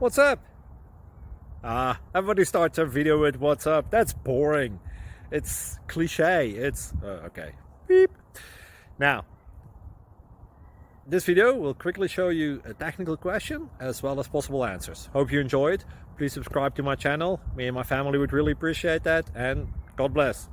What's up? Everybody starts a video with what's up. That's boring. It's cliche. It's okay. Beep. Now, this video will quickly show you a technical question as well as possible answers. Hope you enjoy it. Please subscribe to my channel. Me and my family would really appreciate that, and God bless.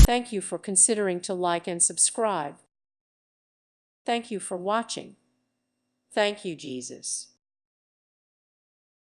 Thank you for considering to like and subscribe. Thank you for watching. Thank you, Jesus.